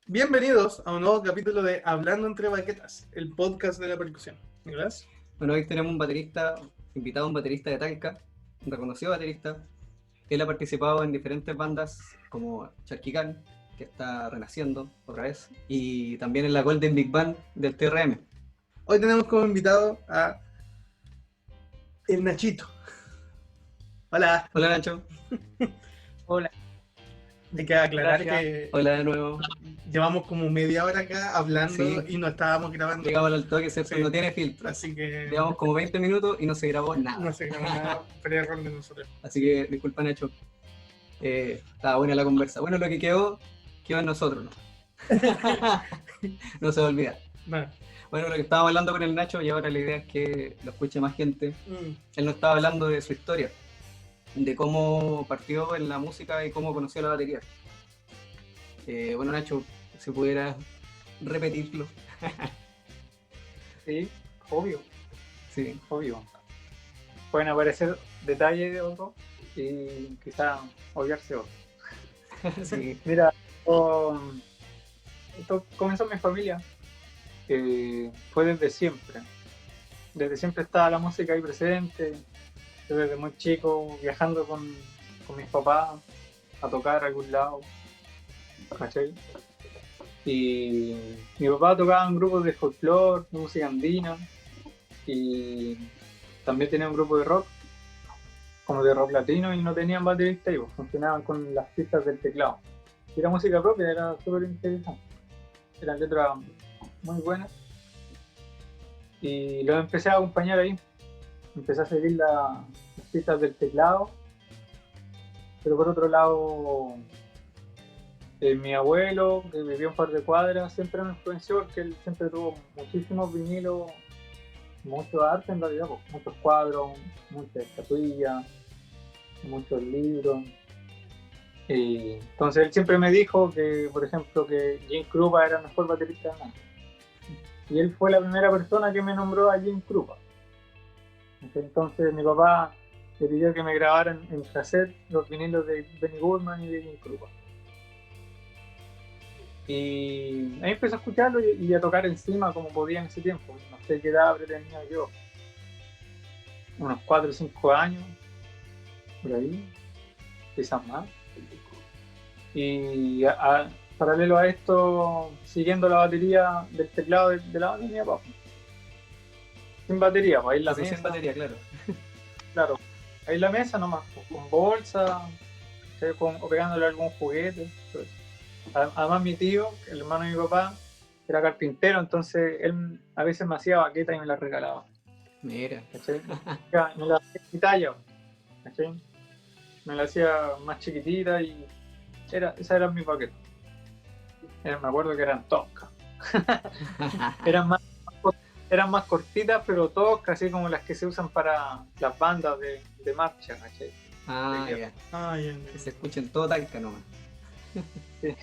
Bienvenidos a un nuevo capítulo de Hablando entre Baquetas, el podcast de la percusión. ¿Nicolás? Bueno, hoy tenemos un baterista, invitado, un baterista de Talca, un reconocido baterista. Él ha participado en diferentes bandas como Charquicán, que está renaciendo otra vez, y también en la Golden Big Band del TRM. Hoy tenemos como invitado a el Nachito. Hola. Hola Nacho. Hola, Hay que aclarar gracias. que Hola de nuevo. llevamos como media hora acá hablando Sí. y no estábamos grabando. Llegamos al toque, ¿cierto? Sí. No tiene filtro. Así que Llevamos como 20 minutos y no se grabó nada. no se grabó nada, fue error de nosotros. Así que disculpa Nacho. Estaba buena la conversa. Bueno, lo que quedó en nosotros, ¿no? No se va a olvidar. Nada. Bueno, lo que estábamos hablando con el Nacho y ahora la idea es que lo escuche más gente. Él nos estaba hablando de su historia, de cómo partió en la música y cómo conoció la batería. Bueno, Nacho, si pudieras repetirlo. Sí, obvio, Sí. obvio. Pueden aparecer detalles de otro y quizá olvidarse otro. Sí. Mira, esto comenzó en mi familia. Fue desde siempre. Desde siempre estaba la música ahí presente. Yo desde muy chico viajando con mis papás a tocar a algún lado. ¿Cachai? Y mi papá tocaba en grupos de folclore, de música andina, y también tenía un grupo de rock, como de rock latino, y no tenían baterista y pues, funcionaban con las pistas del teclado. Y era música propia, era súper interesante. Eran letras muy buenas. Y los empecé a acompañar ahí. Empecé a seguir las pistas del teclado. Pero por otro lado, mi abuelo, que vivía un par de cuadras, siempre me influenció porque él siempre tuvo muchísimos vinilos, mucho arte en realidad, pues, muchos cuadros, muchas estatuillas, muchos libros. Entonces él siempre me dijo que, por ejemplo, que Jim Krupa era el mejor baterista del mundo. Y él fue la primera persona que me nombró a Jim Krupa. Entonces mi papá le pidió que me grabaran en cassette los vinilos de Benny Goodman y de Jim Krupa. Y ahí empecé a escucharlo y a tocar encima como podía en ese tiempo. No sé qué edad habré tenido yo, unos 4 o 5 años, por ahí, quizás más. Y paralelo a esto, siguiendo la batería del teclado de la banda de mi papá. Sin batería, pues ahí en la mesa. Sin batería, claro. Claro, ahí en la mesa nomás, pues, con bolsa, o pegándole algún juguete. Pues. Además mi tío, el hermano de mi papá, era carpintero, entonces él a veces me hacía baquetas y me las regalaba. Mira. ¿Cachai? Me la hacía mi talla, ¿cachai? Me la hacía más chiquitita y esa era mi baqueta. Me acuerdo que eran toscas. eran más cortitas, pero toscas, así como las que se usan para las bandas de marcha, ¿cachai? Ah, ya. Que se escuchen todo Talca nomás. Sí.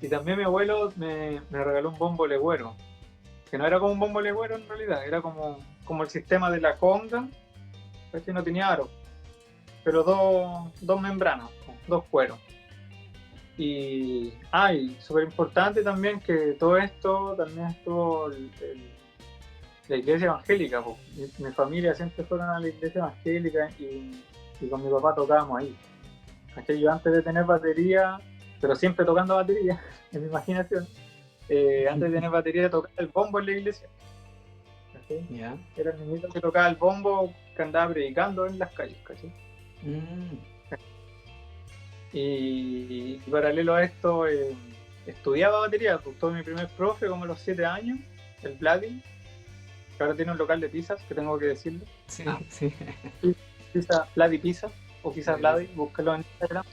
Y también mi abuelo me regaló un bombo legüero, que no era como un bombo legüero en realidad, era como el sistema de la conga, que no tenía aro, pero dos membranas, dos cueros. Y súper importante también que todo esto también estuvo la iglesia evangélica. Mi familia siempre fueron a la iglesia evangélica y con mi papá tocábamos ahí. Yo antes de tener batería, pero siempre tocando batería, en mi imaginación, antes de tener batería tocaba el bombo en la iglesia. Yeah. Era el niñito que tocaba el bombo que andaba predicando en las calles, ¿cachai? Y paralelo a esto estudiaba batería. Tuve mi primer profe como a los 7 años, el Vladi, que ahora tiene un local de pizzas, que tengo que decirlo. Sí, sí. Pizza, Vladi Pizza, o Pizza Vladi, búscalo en Instagram,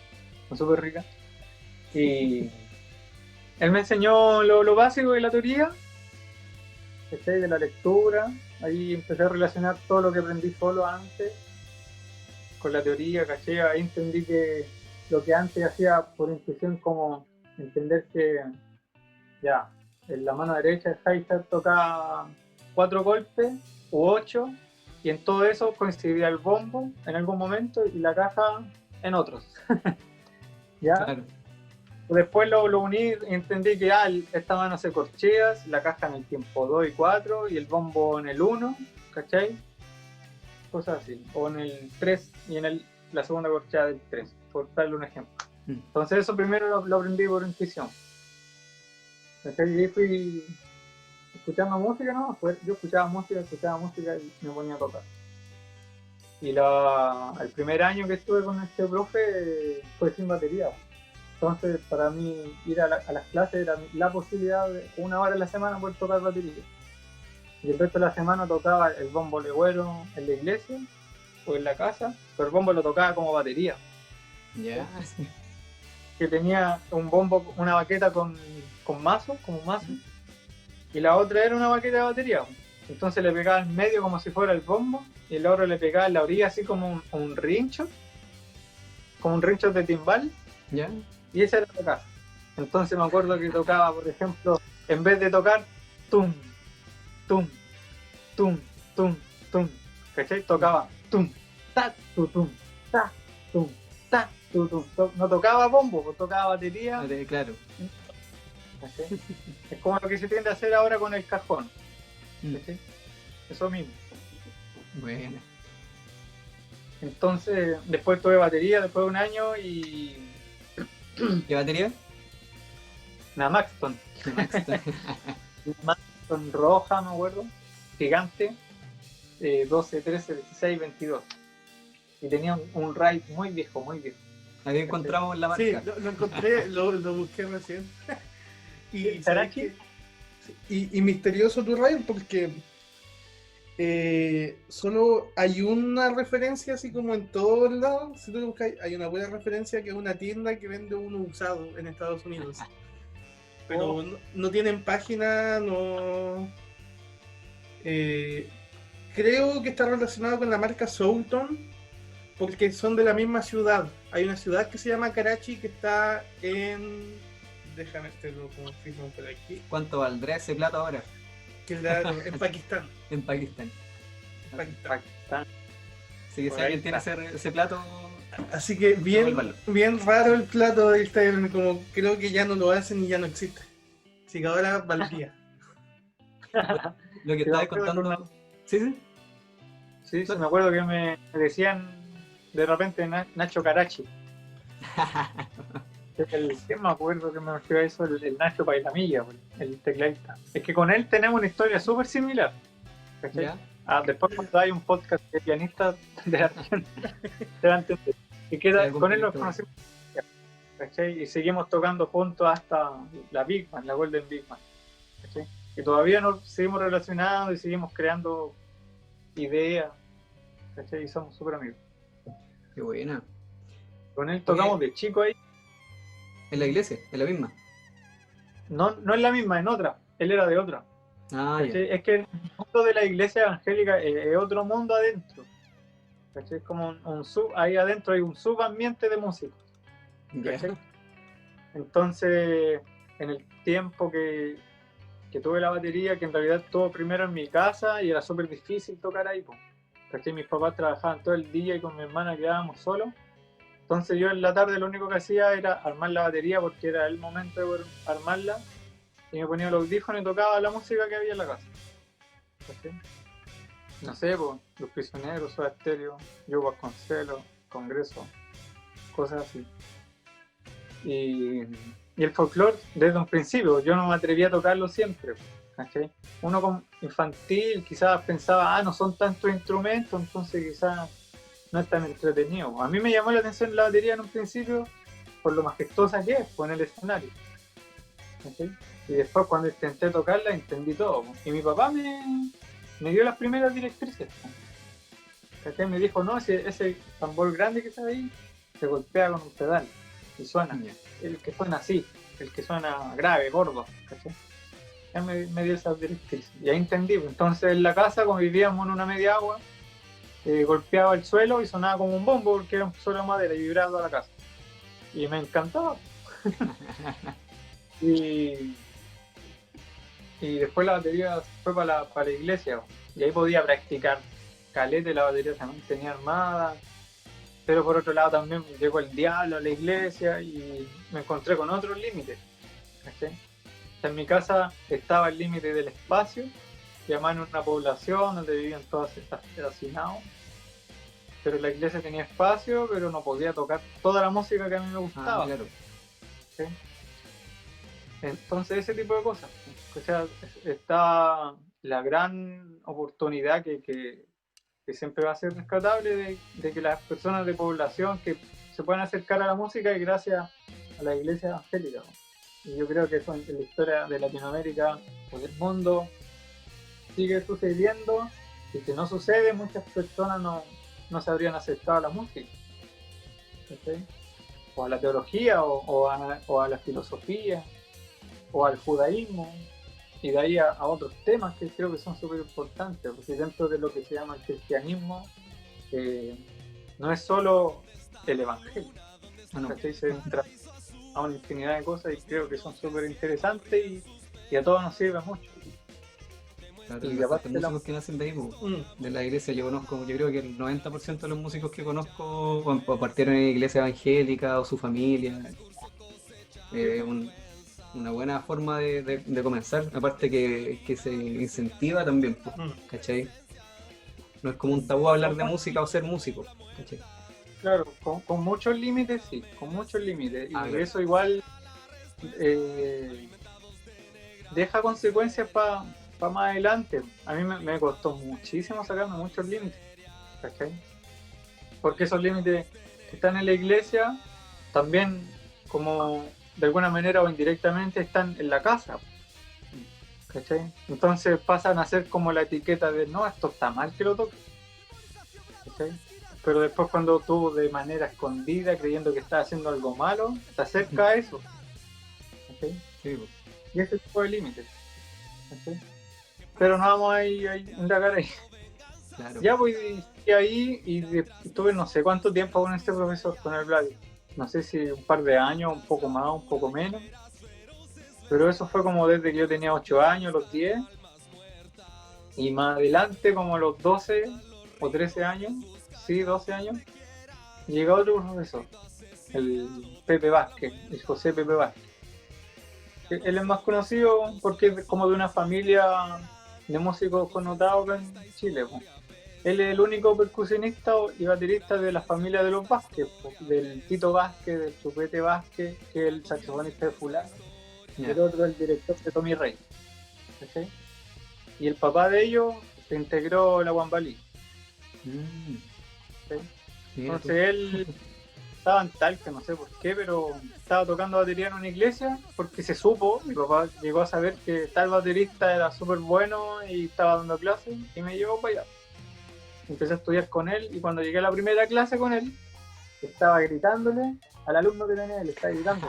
son súper ricas. Y él me enseñó lo básico de la teoría, de la lectura. Ahí empecé a relacionar todo lo que aprendí solo antes con la teoría, ¿caché? Ahí entendí que lo que antes hacía por intuición, como entender que ya en la mano derecha el hi-hat tocaba 4 golpes u 8, y en todo eso coincidía el bombo en algún momento y la caja en otros. ¿ya? Claro. Después lo uní y entendí que esta mano hace corcheas, la caja en el tiempo 2 y 4 y el bombo en el 1, ¿cachai? Cosas así. O en el 3 y en la segunda corchea del 3, por darle un ejemplo. Entonces eso primero lo aprendí por intuición. ¿Cachai? Y fui escuchando música, ¿no? Yo escuchaba música y me ponía a tocar. Y el primer año que estuve con este profe fue sin batería. Entonces, para mí, ir a las clases era la posibilidad de 1 hora a la semana poder tocar batería. Y el resto de la semana tocaba el bombo legüero en la iglesia o en la casa, pero el bombo lo tocaba como batería. Ya. Que tenía un bombo, una baqueta con mazo, como mazo, y la otra era una baqueta de batería. Entonces le pegaba en medio como si fuera el bombo, y el otro le pegaba en la orilla así como un rincho, como un rincho de timbal. Ya. Y esa era la casa. Entonces me acuerdo que tocaba, por ejemplo, en vez de tocar tum, tum, tum, tum, tum, ¿cachai? Tocaba tum, ta, tu, tum, ta, tum, ta, tu, tum. No tocaba bombo, pues tocaba batería. Claro. ¿Cachai? Es como lo que se tiende a hacer ahora con el cajón. ¿Cachai? Eso mismo. Bueno. Entonces, después tuve batería, después de un año y... ¿Qué batería? Una Maxton. Maxton roja, me acuerdo. Gigante. 12, 13, 16, 22. Y tenía un RAID muy viejo, muy viejo. Ahí encontramos la marca. Sí, lo encontré, lo busqué recién. Y, ¿Tarachi? y misterioso tu raid porque solo hay una referencia así como en todos lados. Si tú lo buscas, hay una buena referencia que es una tienda que vende uno usado en Estados Unidos. Pero no tienen página, no... creo que está relacionado con la marca Soulton porque son de la misma ciudad. Hay una ciudad que se llama Karachi que está en... Déjame te lo confirmo por aquí. ¿Cuánto valdrá ese plato ahora? Claro, en Pakistán. En Pakistán. Pakistán. Así que Por si ahí alguien está. tiene ese plato, Así que bien raro el plato del Instagram, como creo que ya no lo hacen y ya no existe. Así que ahora valdría. lo que estaba contando. Sí. Sí, me acuerdo que me decían de repente Nacho Karachi. ¿Quién me acuerdo que me refiero a eso? El Nacho Pailamilla, el tecladista. Es que con él tenemos una historia súper similar. ¿Cachai? Después cuando hay un podcast de pianistas de Argentina, te va a entender. Y con él nos conocimos, ¿cachai? Y seguimos tocando juntos hasta la Big Band, la Golden Big Band, ¿cachai? Y todavía nos seguimos relacionados y seguimos creando ideas, ¿cachai? Y somos súper amigos. Qué buena. Con él tocamos de chico ahí. ¿En la iglesia? ¿En la misma? No en la misma, en otra. Él era de otra. Ah, ya. Es que el mundo de la iglesia evangélica es otro mundo adentro. ¿Cachai? Es como ahí adentro hay un subambiente de músicos. ¿Cachai? Entonces, en el tiempo que tuve la batería, que en realidad todo primero en mi casa y era súper difícil tocar ahí, ¿cachai? Mis papás trabajaban todo el día y con mi hermana quedábamos solos. Entonces yo en la tarde lo único que hacía era armar la batería porque era el momento de poder armarla y me ponía los audífonos y tocaba la música que había en la casa. ¿Sí? No sé, Los Prisioneros, Soda Stereo, Yo Vasconcelos, Congreso, cosas así. Y el folclore desde un principio, yo no me atrevía a tocarlo siempre. ¿Sí? Uno como infantil quizás pensaba, no son tantos instrumentos, entonces quizás no es tan entretenido. A mí me llamó la atención la batería en un principio por lo majestuosa que es, en el escenario. ¿Sí? Y después cuando intenté tocarla entendí todo. Y mi papá me dio las primeras directrices. ¿Sí? Me dijo, no, ese tambor grande que está ahí se golpea con un pedal y suena. El que suena así, el que suena grave, gordo. ¿Sí? Él me dio esas directrices. Y ahí entendí. Entonces en la casa, como vivíamos en una media agua, golpeaba el suelo y sonaba como un bombo porque era un suelo de madera y vibraba toda la casa. Y me encantaba. y después la batería fue para la iglesia y ahí podía practicar calete. La batería también tenía armada, pero por otro lado también llegó el diablo a la iglesia y me encontré con otros límites. ¿Cachai? En mi casa estaba el límite del espacio, y además en una población donde vivían todos hacinados, pero la iglesia tenía espacio, pero no podía tocar toda la música que a mí me gustaba. Claro. ¿Sí? Entonces ese tipo de cosas. O sea, está la gran oportunidad que siempre va a ser rescatable de que las personas de población que se puedan acercar a la música y gracias a la iglesia evangélica. Y yo creo que eso en la historia de Latinoamérica o del mundo sigue sucediendo, y si no sucede, muchas personas no se habrían acercado a la música, ¿sí? O a la teología, o a la filosofía, o al judaísmo, y de ahí a otros temas que creo que son súper importantes, porque dentro de lo que se llama el cristianismo no es solo el evangelio, ¿sí? Se entra a una infinidad de cosas y creo que son súper interesantes y a todos nos sirve mucho. Claro, y aparte músicos que nacen de ahí, de la iglesia, yo creo que el 90% de los músicos que conozco o partieron en iglesia evangélica o su familia. Una buena forma de comenzar, aparte que se incentiva también, ¿cachai? No es como un tabú hablar de música o ser músico, ¿cachai? Claro, con muchos límites, sí, con muchos límites, y claro. eso igual deja consecuencias para más adelante. A mí me costó muchísimo sacarme muchos límites, ¿cachai? Porque esos límites que están en la iglesia también, como de alguna manera o indirectamente, están en la casa, ¿cachai? Entonces pasan a ser como la etiqueta de no, esto está mal que lo toques, ¿cachai? Pero después cuando tú de manera escondida, creyendo que estás haciendo algo malo, te acercas a eso, ¿cachai? Sí, pues. Y ese tipo de límites, ¿cachai? Pero no vamos a indagar ahí. Claro. Ya voy ahí y estuve no sé cuánto tiempo con este profesor, con el Vlad. No sé si un par de años, un poco más, un poco menos. Pero eso fue como desde que yo tenía 8 años, los 10. Y más adelante, como los 12 o 13 años, sí, 12 años, llegó otro profesor, el Pepe Vázquez, el José Pepe Vázquez. Él es más conocido porque es como de una familia de músicos connotados en Chile. Él es el único percusionista y baterista de la familia de los Vázquez, del Tito Vázquez, del Chupete Vázquez, que es el saxofonista de Fulano, y el otro es el director de Tommy Rey. ¿Sí? Y el papá de ellos se integró la Guambalí. ¿Sí? Entonces él estaba en Talca, no sé por qué, pero estaba tocando batería en una iglesia porque se supo, mi papá llegó a saber que tal baterista era súper bueno y estaba dando clases y me llevó para allá. Empecé a estudiar con él y cuando llegué a la primera clase con él, estaba gritándole al alumno que tenía, le estaba gritando,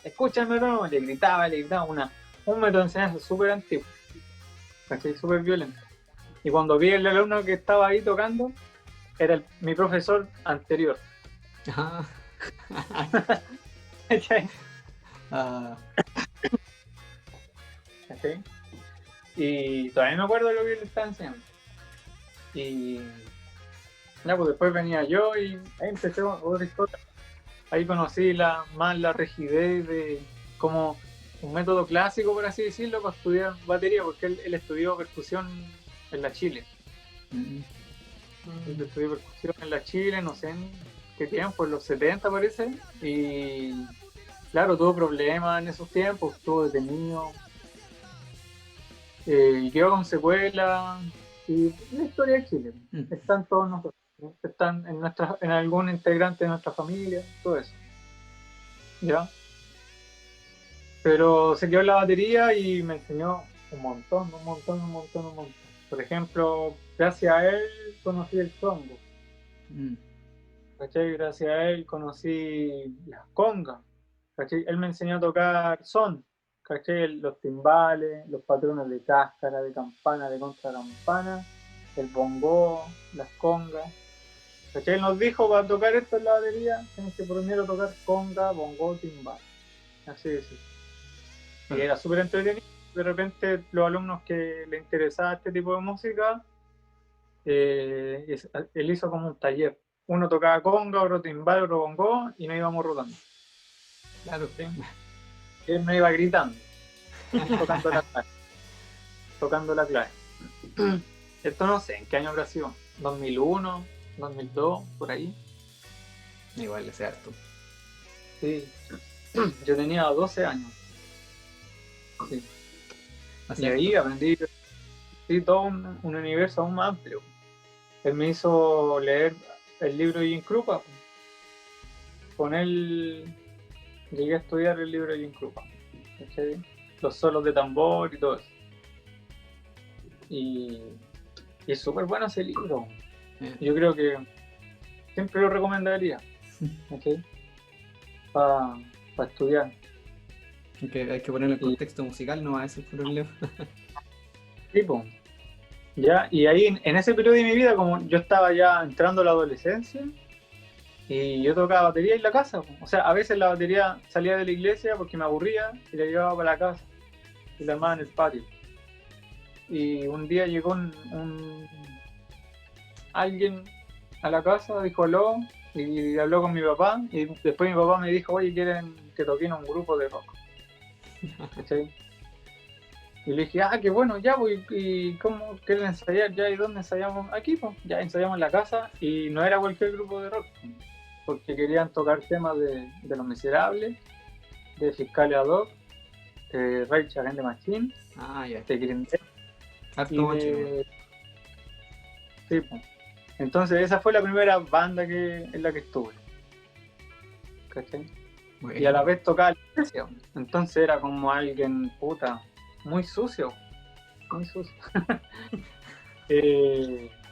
escúchame, no, le gritaba un método de enseñanza súper antiguo, súper violento. Y cuando vi el alumno que estaba ahí tocando, era mi profesor anterior. Y todavía me acuerdo de lo que él estaba enseñando. Y ya, pues después venía yo y ahí empecé otra historia. Ahí conocí más la rigidez de como un método clásico, por así decirlo, para estudiar batería, porque él estudió percusión en la Chile. Él estudió percusión en la Chile, no sé en qué tiempo, en los 70 parece, y claro, tuvo problemas en esos tiempos, estuvo detenido, y quedó con secuelas. Y la historia de Chile, están todos nosotros, están en algún integrante de nuestra familia, todo eso. ¿Ya? Pero se quedó en la batería y me enseñó un montón. Por ejemplo, gracias a él conocí el songo. ¿Cachai? Gracias a él conocí las congas. ¿Cachai? Él me enseñó a tocar son. ¿Cachai? Los timbales, los patrones de cáscara, de campana, de contracampana, el bongo, las congas. ¿Cachai? Él nos dijo, para tocar esto en la batería, tienes que primero tocar conga, bongo, timbal. Así de simple. Y era súper entretenido. De repente los alumnos que les interesaba este tipo de música, él hizo como un taller uno tocaba conga, otro timbal, otro bongo, y nos íbamos rotando. Claro. ¿Sí? Y él me iba gritando, tocando la clave. Esto no sé, ¿en qué año habrá sido? ¿2001? ¿2002? Por ahí. Igual es harto. Sí. Yo tenía 12 años. Sí. Y ahí aprendí todo un universo aún más amplio. Él me hizo leer el libro de Jim Krupa. Con él llegué a estudiar el libro de Jim Krupa. ¿Sí? Los solos de tambor y todo eso. Y es súper bueno ese libro. Yo creo que siempre lo recomendaría. ¿Okay? Para estudiar. Hay que ponerle el contexto musical, no ese es el problema. Tipo, ya, y ahí en ese periodo de mi vida, como yo estaba ya entrando a la adolescencia, y yo tocaba batería en la casa. O sea, a veces la batería salía de la iglesia porque me aburría y la llevaba para la casa y la armaba en el patio. Y un día llegó alguien a la casa, dijo aló, y habló con mi papá, y después mi papá me dijo, oye, ¿quieren que toquen un grupo de rock? ¿Sí? Y le dije, qué bueno, ya, pues, ¿y cómo quieren ensayar? Ya, ¿y dónde ensayamos? Aquí, pues, ya ensayamos en la casa, y no era cualquier grupo de rock, porque querían tocar temas de Los Miserables, de Fiscalia Dog, de Rage Against the Machine, de Green Day, sí, pues. Entonces esa fue la primera banda en la que estuve. ¿Cachai? Bueno. Y a la vez tocaba la iglesia. Entonces era como alguien, muy sucio. Muy sucio.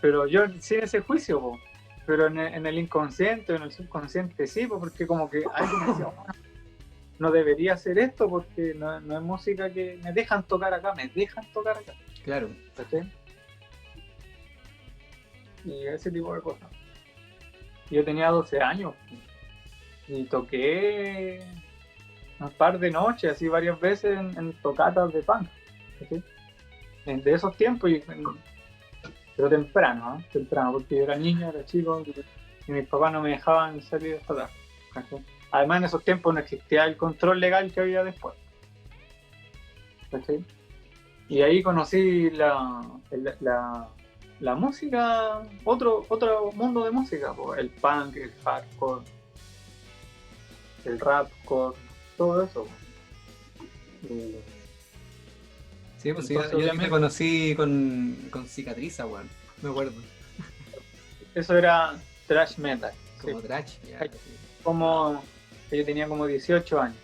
Pero yo sin ese juicio, po. Pero en el inconsciente, en el subconsciente sí, porque como que alguien me decía, no debería hacer esto porque no es música que me dejan tocar acá. Claro. ¿Cachai? Y ese tipo de cosas. Yo tenía 12 años y toqué un par de noches, así varias veces en tocatas de punk, ¿sí? De esos tiempos, pero temprano, porque yo era niño, era chico y mis papás no me dejaban salir a tocar. ¿Sí? Además en esos tiempos no existía el control legal que había después. ¿Sí? Y ahí conocí la música, otro mundo de música, el punk, el hardcore, el rapcore, todo eso. Sí, pues entonces, yo también conocí con Cicatriza, weón, me acuerdo. Eso era thrash metal. Como sí. Thrash, ya. Como yo tenía como 18 años.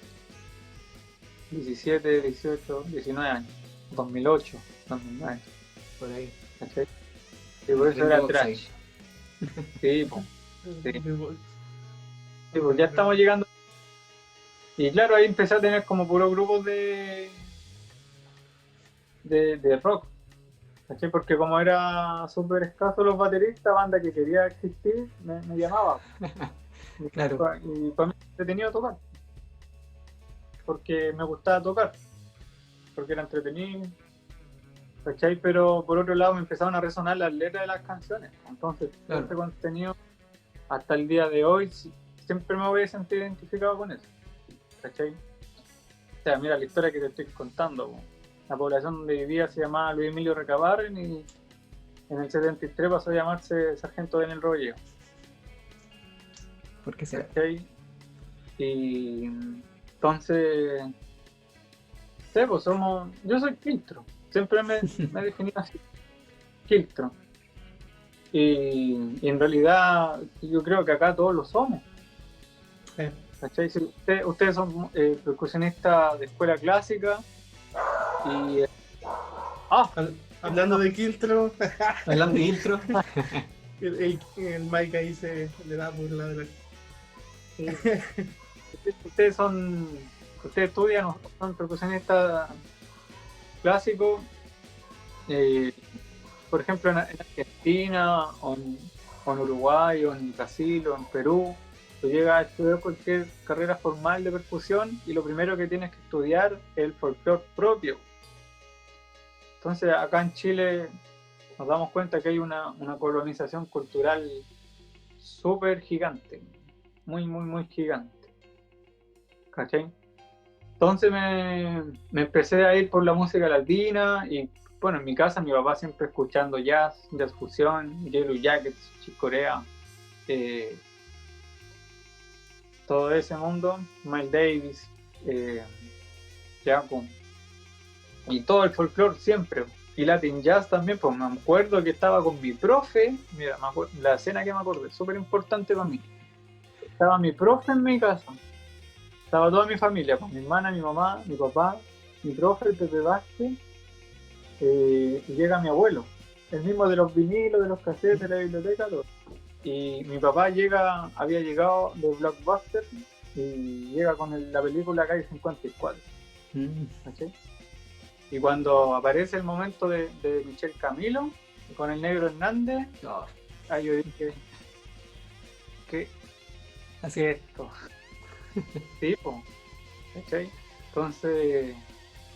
17, 18, 19 años. 2008, 2009. Por ahí. ¿Sí? Y por eso era thrash. Sí, pues. Sí, pues ya estamos llegando. Y claro, ahí empecé a tener como puros grupos de rock. ¿Sí? Porque como era súper escaso los bateristas, banda que quería existir, me llamaba. Claro. Y para mí entretenido tocar. Porque me gustaba tocar. Porque era entretenido. ¿Cachai? Pero por otro lado me empezaron a resonar las letras de las canciones. Entonces, claro, este contenido, hasta el día de hoy, siempre me voy a sentir identificado con eso. ¿Cachai? O sea, mira la historia que te estoy contando. La población donde vivía se llamaba Luis Emilio Recabarren y en el 73 pasó a llamarse Sargento Daniel Rolleo. ¿Por qué será? ¿Cachai? Y entonces, sí, pues yo soy Quiltro. Siempre me he definido así, Quiltro. Y en realidad yo creo que acá todos lo somos. ¿Cachai? Si ustedes son percusionistas de escuela clásica y... hablando de Quiltro. Hablando de Quiltro. el Mike ahí se le da por la de Ustedes estudian o son percusionistas clásicos, por ejemplo en Argentina o en Uruguay o en Brasil o en Perú. Tú llegas a estudiar cualquier carrera formal de percusión y lo primero que tienes que estudiar es el folclore propio. Entonces acá en Chile nos damos cuenta que hay una colonización cultural súper gigante, muy, muy, muy gigante, ¿cachai? Entonces me empecé a ir por la música latina y bueno, en mi casa mi papá siempre escuchando jazz fusión, Yellow Jackets, Chick Corea, todo ese mundo, Miles Davis, Jaco, y todo el folclore siempre, y Latin Jazz también, pues me acuerdo que estaba con mi profe, mira, la escena que me acuerdo, es súper importante para mí, estaba mi profe en mi casa, estaba toda mi familia, pues mi hermana, mi mamá, mi papá, mi profe, el Pepe Vázquez, y llega mi abuelo, el mismo de los vinilos, de los cassettes, de la biblioteca, todo. Y mi papá había llegado de Blockbuster y llega con la película Calle 54. ¿Cachai? Y cuando aparece el momento de Michel Camilo con el Negro Hernández, ahí yo dije, ¿qué así es esto? Sí, po, ¿cachai? Entonces,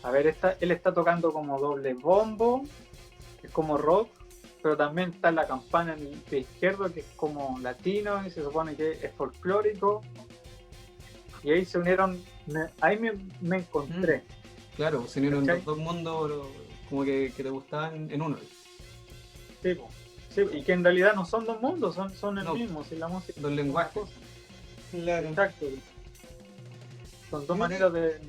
a ver, él está tocando como doble bombo, que es como rock, pero también está la campana en el pie izquierdo, que es como latino y se supone que es folclórico. Y ahí se unieron, ahí me encontré. Claro, se unieron los dos mundos como que te gustaban en uno. Sí, sí, y que en realidad no son dos mundos, son el mismo, si la música. Dos lenguajes. Claro. Exacto. Son dos maneras de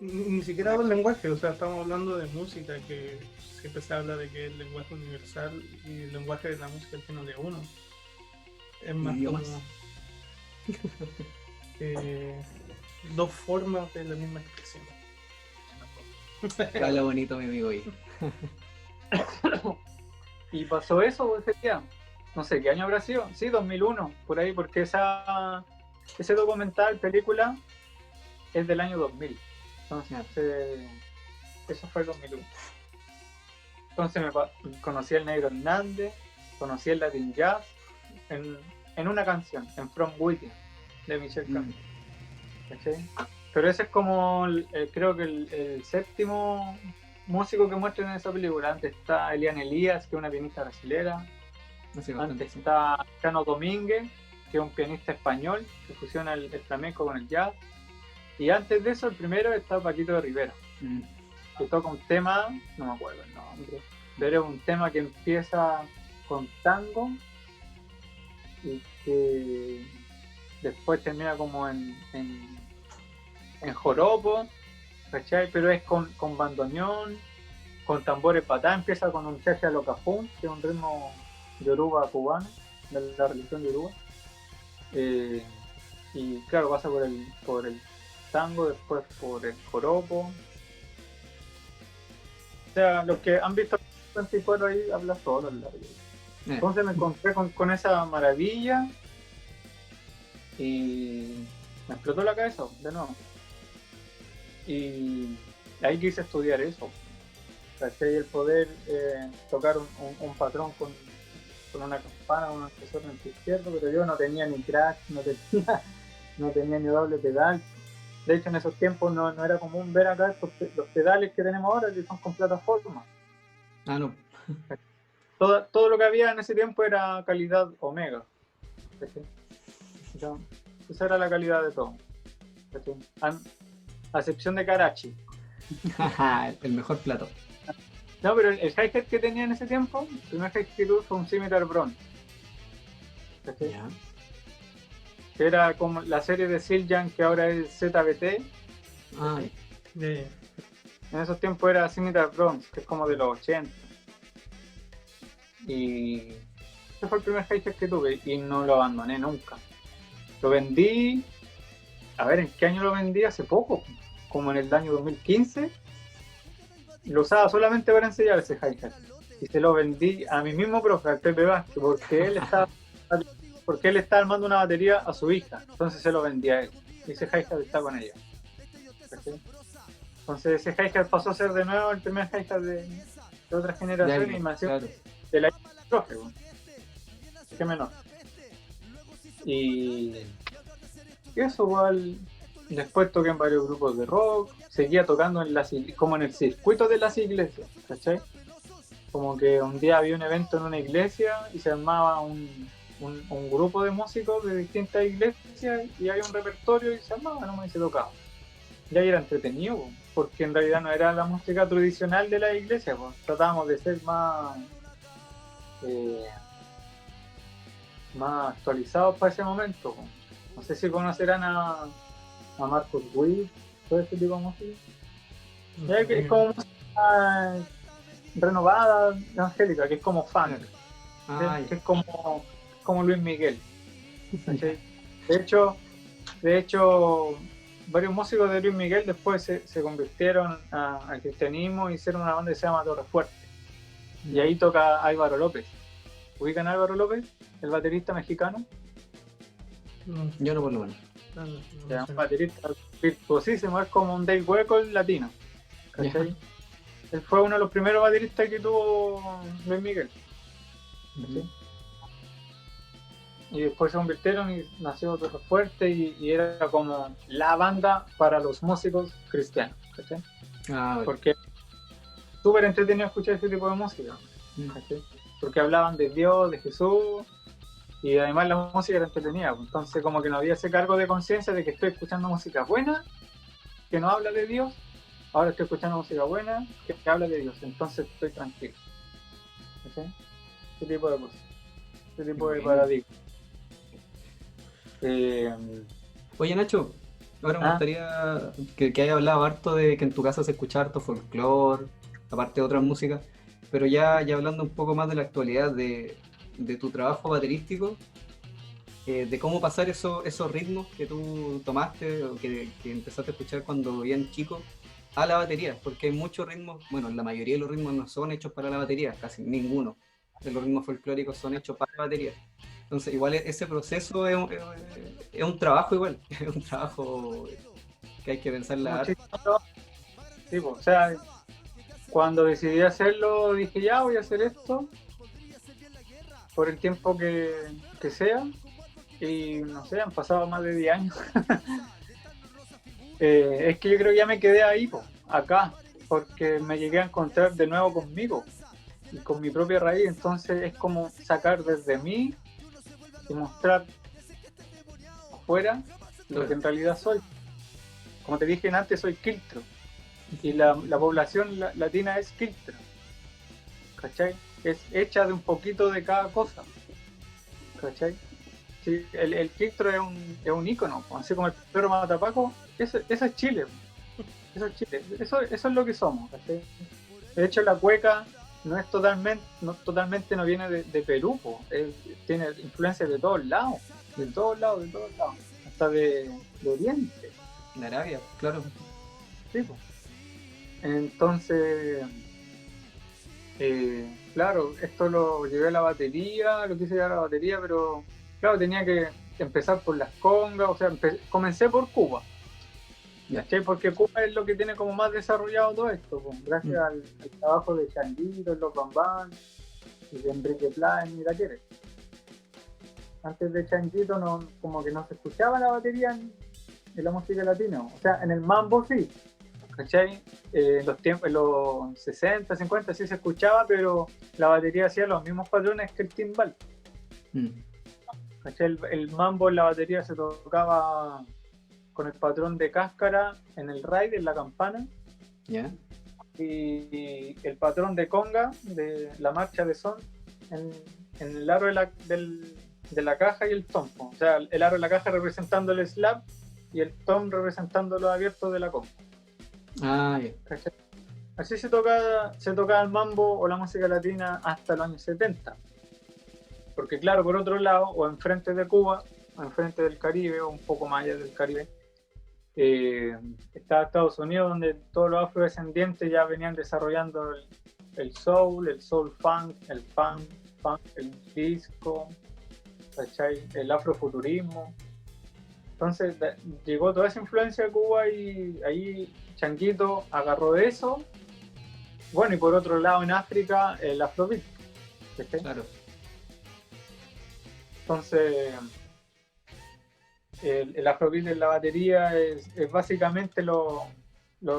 ni siquiera dos lenguajes, o sea, estamos hablando de música, que siempre se habla de que el lenguaje universal y el lenguaje de la música al final de uno. Es más idiomas. como dos formas de la misma expresión. Habla bonito, mi amigo. Y pasó eso, pues, ese día. No sé, ¿qué año habrá sido? Sí, 2001, por ahí, porque ese documental, película, es del año 2000. Entonces, eso fue el 2001. Entonces conocí al Negro Hernández, conocí el Latin Jazz en una canción, en From Within, de Michel Camilo. ¿Cachai? Pero ese es como, creo que el séptimo músico que muestran en esa película. Antes está Eliane Elias, que es una pianista brasilera. Antes está Cano Domínguez, que es un pianista español, que fusiona el flamenco con el jazz. Y antes de eso, el primero está Paquito de Rivera, que toca un tema, no me acuerdo el nombre, pero es un tema que empieza con tango y que después termina como en joropo, ¿cachai? Pero es con bandoneón, con tambores patá, empieza con un chacha locafún, que es un ritmo yoruba cubano, de la religión yoruba. Y claro, pasa por el tango, después por el joropo. O sea, los que han visto 24 ahí habla solo el largo. Entonces me encontré con esa maravilla y me explotó la cabeza de nuevo. Y ahí quise estudiar eso. ¿Cachai? El poder tocar un patrón con una campana, un accesor en el izquierdo, pero yo no tenía ni crack, no tenía ni doble pedal. De hecho, en esos tiempos no era común ver acá los pedales que tenemos ahora, que son con plataformas. Ah, no. Todo lo que había en ese tiempo era calidad Omega. Esa era la calidad de todo. A excepción de Karachi. El mejor plato. No, pero el hi-hat que tenía en ese tiempo, el primer hi-hat que tuve fue un Scimitar Bronze. Yeah. Que era como la serie de Siljan, que ahora es ZBT. En esos tiempos era Scimitar Bronze, que es como de los 80. Y ese fue el primer hi-hat que tuve y no lo abandoné nunca. Lo vendí, a ver, ¿en qué año lo vendí? Hace poco, como en el año 2015. Lo usaba solamente para enseñar ese hi-hat. Y se lo vendí a mi mismo profe, al Pepe Vázquez, porque él está armando una batería a su hija. Entonces se lo vendí a él. Y ese hi-hat está con ella. ¿Sí? Entonces ese hi-hat pasó a ser de nuevo el primer hi-hat de otra generación y más de la profe. Qué menor. Y eso igual. Después toqué en varios grupos de rock, seguía tocando como en el circuito de las iglesias, ¿cachai? como que un día había un evento en una iglesia y se armaba un grupo de músicos de distintas iglesias y había un repertorio y se armaba nomás y se tocaba. Y ahí era entretenido, porque en realidad no era la música tradicional de la iglesia, pues. Tratábamos de ser más actualizados para ese momento, pues. No sé si conocerán a Marcus Witt, todo ese tipo de música. Ya que es como música renovada, evangélica, que es como funk, que es como Luis Miguel. De hecho, varios músicos de Luis Miguel después se convirtieron al cristianismo y hicieron una banda que se llama Torre Fuerte. Y ahí toca Álvaro López. ¿Ubican a Álvaro López? El baterista mexicano. Yo no, por lo menos. Un baterista virtuosísimo, es como un Dave Weckl latino. ¿Cachai? Él fue uno de los primeros bateristas que tuvo Luis Miguel. Y después se convirtieron y nació Torre Fuerte y era como la banda para los músicos cristianos. ¿Cachai? Vale. Porque es súper entretenido escuchar ese tipo de música. ¿Cachai? Porque hablaban de Dios, de Jesús, y además la música era entretenida. Entonces como que no había ese cargo de conciencia de que estoy escuchando música buena, que no habla de Dios. Ahora estoy escuchando música buena que habla de Dios, entonces estoy tranquilo. ¿Sí? Ese tipo de cosas, ese tipo de paradigmas. Oye, Nacho, ahora me gustaría que hayas hablado harto de que en tu casa se escucha harto folclore, aparte de otras músicas, pero ya hablando un poco más de la actualidad de tu trabajo baterístico, de cómo pasar esos ritmos que tú tomaste o que empezaste a escuchar cuando bien chico a la batería, porque hay muchos ritmos, bueno, la mayoría de los ritmos no son hechos para la batería, casi ninguno de los ritmos folclóricos son hechos para la batería. Entonces igual ese proceso es un trabajo igual, es un trabajo que hay que pensar la arte. Sí, pues, o sea, cuando decidí hacerlo dije ya voy a hacer esto por el tiempo que sea, y no sé, han pasado más de 10 años. Es que yo creo que ya me quedé ahí, acá, porque me llegué a encontrar de nuevo conmigo y con mi propia raíz. Entonces es como sacar desde mí y mostrar afuera lo que en realidad soy. Como te dije antes, soy quiltro y la población latina es quiltro, ¿cachai? Es hecha de un poquito de cada cosa, ¿cachai? Sí, el quiltro es un ícono, así como el perro matapaco. Eso es Chile. Eso es Chile. Eso es lo que somos. ¿Sí? De hecho, la cueca no totalmente no viene de Perú, tiene influencia de todos lados. Hasta de Oriente. De Arabia, claro. Sí, pues. Entonces, claro, esto lo llevé a la batería, lo quise llevar a la batería, pero claro, tenía que empezar por las congas, o sea, comencé por Cuba. ¿Cachai? Porque Cuba es lo que tiene como más desarrollado todo esto, gracias al trabajo de Changuito, Los Bambán y de Enrique Pla en Iraquere. Antes de Changuito como que no se escuchaba la batería en la música latina, o sea, en el mambo sí, ¿cachai? En los 60, 50 sí se escuchaba, pero la batería hacía los mismos patrones que el timbal. ¿Cachai? El mambo en la batería se tocaba con el patrón de cáscara en el ride, en la campana. Yeah. Y el patrón de conga, de la marcha de son, en el aro de la caja y el tom. O sea, el aro de la caja representando el slap y el tom representando los abiertos de la conga. Yeah. Así se toca el mambo o la música latina hasta los años 70. Porque claro, por otro lado, o enfrente de Cuba, o enfrente del Caribe, o un poco más allá del Caribe, está Estados Unidos, donde todos los afrodescendientes ya venían desarrollando el soul funk, el funk, el disco, ¿cachai? El afrofuturismo. Entonces llegó toda esa influencia a Cuba y ahí Changuito agarró de eso. Bueno, y por otro lado en África el afrobeat, ¿cachai? Claro. Entonces el afrobeat en la batería es básicamente los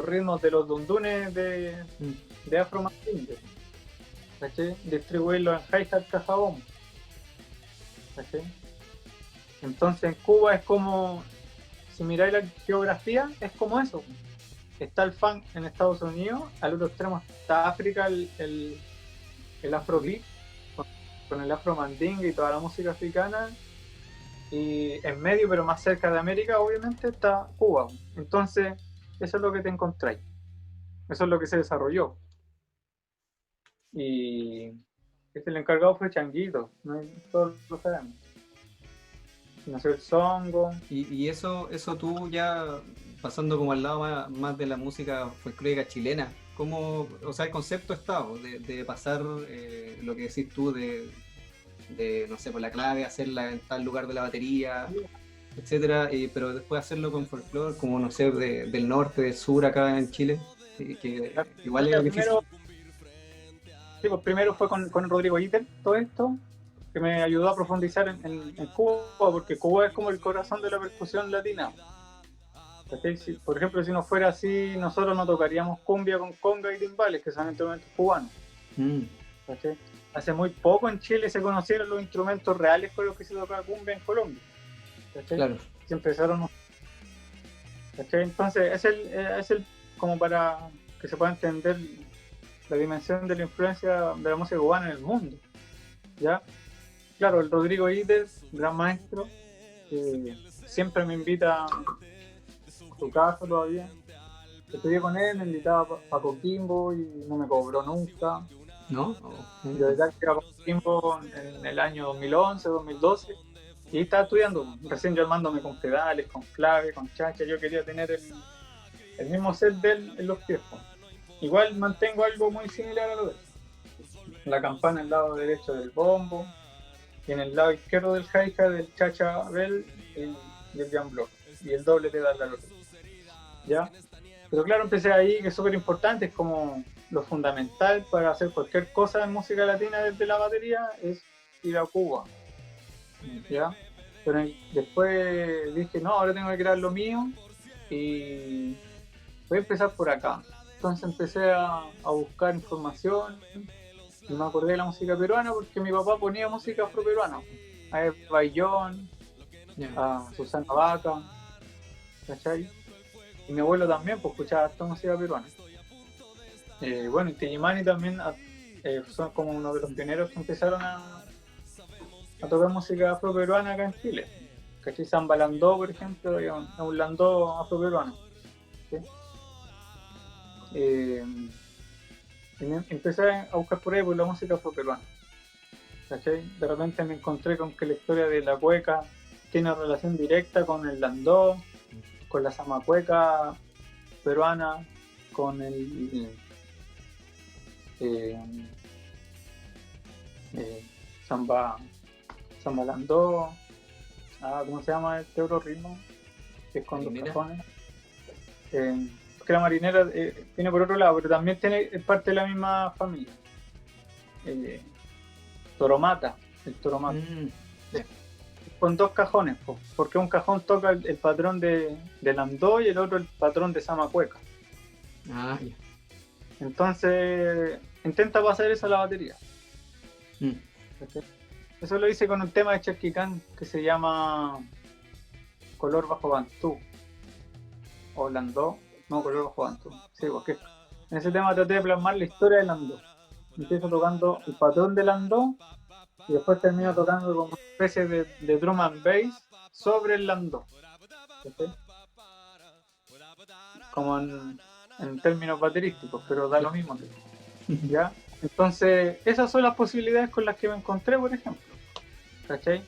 ritmos de los dundunes de Afro Mandingo. ¿cachai? Distribuirlo en hi-hat, caja bombo, ¿cachai? Entonces en Cuba es como, si miráis la geografía, es como eso. Está el funk en Estados Unidos, al otro extremo está África, el afrobeat, con el afro mandingue y toda la música africana, y en medio, pero más cerca de América, obviamente, está Cuba. Entonces, eso es lo que te encontráis. Eso es lo que se desarrolló. Y el encargado fue Changuito, ¿no? Todos lo sabemos. Nació el Songo. Y eso tú ya pasando como al lado más de la música folclórica chilena, ¿cómo, o sea, el concepto está de pasar lo que decís tú de no sé, por la clave, hacerla en tal lugar de la batería, etcétera, pero después hacerlo con folclore, como no sé, del norte, del sur acá en Chile, que igual es difícil. Sí, pues primero fue con Rodrigo Iter todo esto, que me ayudó a profundizar en Cuba, porque Cuba es como el corazón de la percusión latina. Por ejemplo, si no fuera así, nosotros no tocaríamos cumbia con conga y timbales, que son instrumentos cubanos. Hace muy poco en Chile se conocieron los instrumentos reales con los que se toca cumbia en Colombia. Claro. Se empezaron. Entonces es el como para que se pueda entender la dimensión de la influencia de la música cubana en el mundo. ¿Ya? Claro, el Rodrigo Ides, gran maestro, siempre me invita a su casa todavía. Estudié con él, me invitaba a Coquimbo y no me cobró nunca. ¿No? Yo ya que era Coquimbo en el año 2011, 2012, y estaba estudiando, recién yo armándome con pedales, con clave, con chacha. Yo quería tener el mismo set de él en los pies. Igual mantengo algo muy similar a lo de él. La campana en el lado derecho del bombo y en el lado izquierdo del hi-hat del chacha bell y el jam block y el doble pedal la lotería. ¿Ya? Pero claro, empecé ahí, que es súper importante, es como lo fundamental para hacer cualquier cosa en música latina desde la batería es ir a Cuba. ¿Ya? Pero después dije, no, ahora tengo que crear lo mío y voy a empezar por acá. Entonces empecé a buscar información y me acordé de la música peruana porque mi papá ponía música afroperuana. A Eva Baillón, a Susana Vaca, ¿cachai? Y mi abuelo también pues escuchaba harta música peruana. Bueno, y Tijimani también son como uno de los pioneros que empezaron a tocar música afroperuana acá en Chile. ¿Cachai? Samba Landó, por ejemplo, es un landó afroperuano. ¿Sí? Empecé a buscar por ahí por la música afroperuana. ¿Cachai? De repente me encontré con que la historia de la cueca tiene relación directa con el landó, con la zamacueca peruana, con el samba landó, ¿cómo se llama este otro ritmo? Que es con los cajones. Que la marinera viene por otro lado, pero también es parte de la misma familia. Toromata, el toromata. Con dos cajones, porque un cajón toca el patrón de landó y el otro el patrón de zamacueca. Ya. Entonces intenta pasar eso a la batería. Eso lo hice con un tema de Cherky Khan que se llama Color Bajo Bantú o Landó, no, Color Bajo Bantú. Sí, porque en ese tema traté de plasmar la historia de Landó. Empiezo tocando el patrón de Landó y después termino tocando como una especie de drum and bass sobre el landó. ¿Sí? Como en términos baterísticos, pero da lo mismo. ¿Ya? Entonces, esas son las posibilidades con las que me encontré, por ejemplo. ¿Cachai?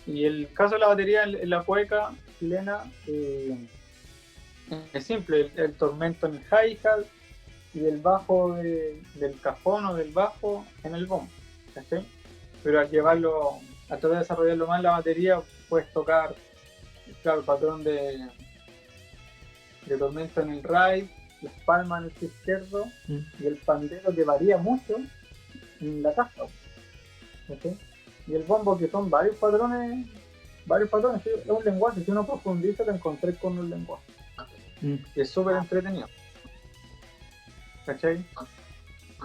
Y el caso de la batería en la cueca chilena es simple, el tormento en el hi-hat y el bajo del cajón o del bajo en el bombo. ¿Cachai? Pero al llevarlo, a tratar de desarrollarlo más la batería, puedes tocar, claro, el patrón de tormento en el right, las palmas en el pie izquierdo y el pandero que varía mucho en la caja. ¿Okay? Y el bombo que son varios patrones, es un lenguaje, si uno profundiza te encontré con un lenguaje. Es súper entretenido. ¿Cachai?